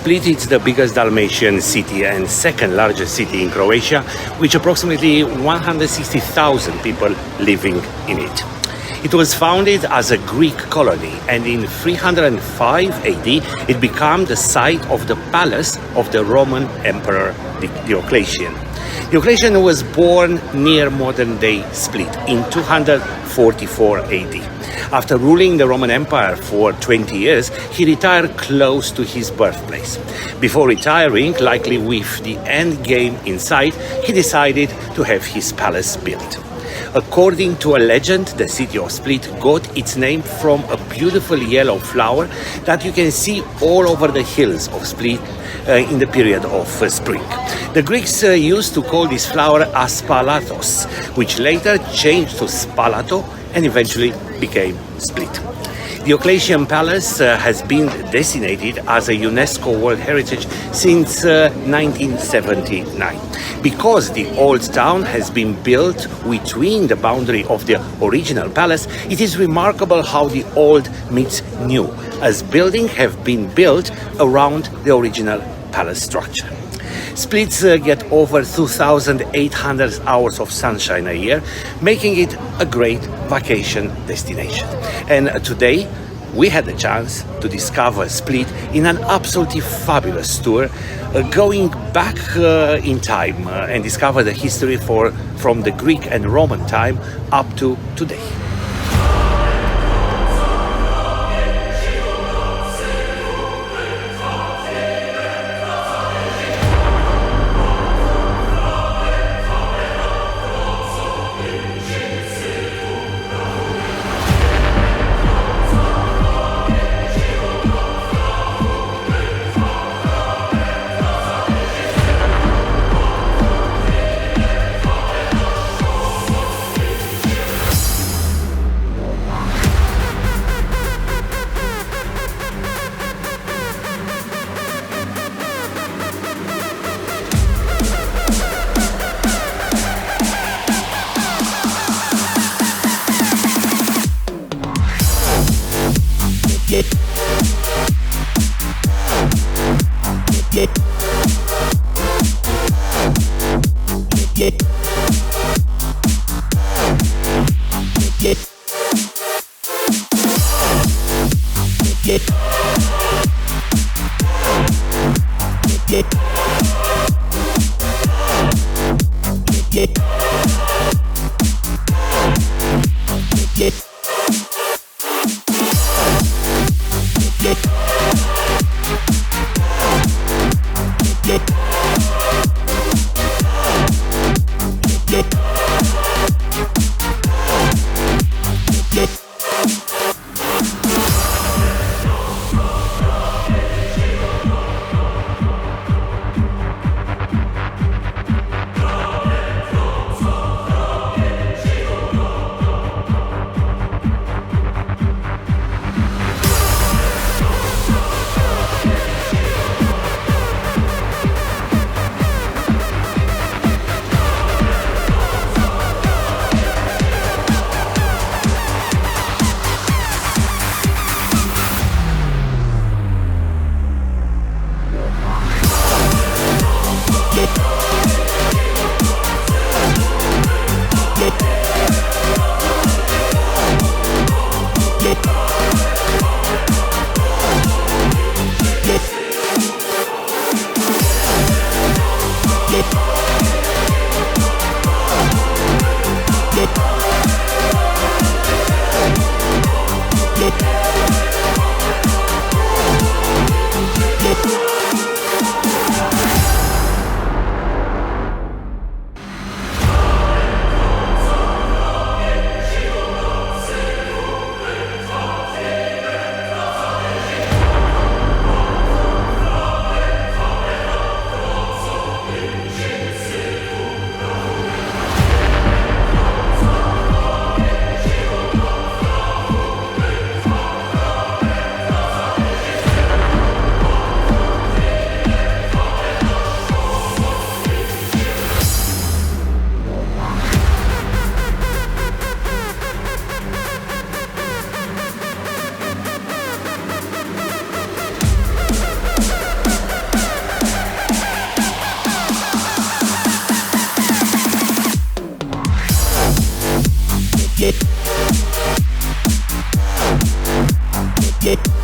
Split is the biggest Dalmatian city and second largest city in Croatia, with approximately 160,000 people living in it. It was founded as a Greek colony, and in 305 AD it became the site of the palace of the Roman Emperor Diocletian. Diocletian was born near modern-day Split in 244 AD. After ruling the Roman Empire for 20 years, he retired close to his birthplace. Before retiring, likely with the end game in sight, he decided to have his palace built. According to a legend, the city of Split got its name from a beautiful yellow flower that you can see all over the hills of Split in the period of spring. The Greeks used to call this flower Aspalathos, which later changed to Spalato and eventually became Split. Diocletian Palace has been designated as a UNESCO World Heritage since 1979. Because the old town has been built between the boundary of the original palace, it is remarkable how the old meets new, as buildings have been built around the original palace structure. Splits get over 2,800 hours of sunshine a year, making it a great vacation destination. And today, we had the chance to discover Split in an absolutely fabulous tour, going back in time and discover the history from the Greek and Roman time up to today. Yeah.